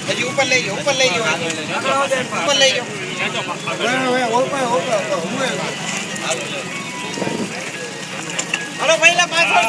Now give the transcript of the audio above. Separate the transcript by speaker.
Speaker 1: હજી ઉપર લઈ જાઓ, ઉપર લઈ જાઓ, ઉપર લઈ જાઓ. હલો પહેલા પાછળ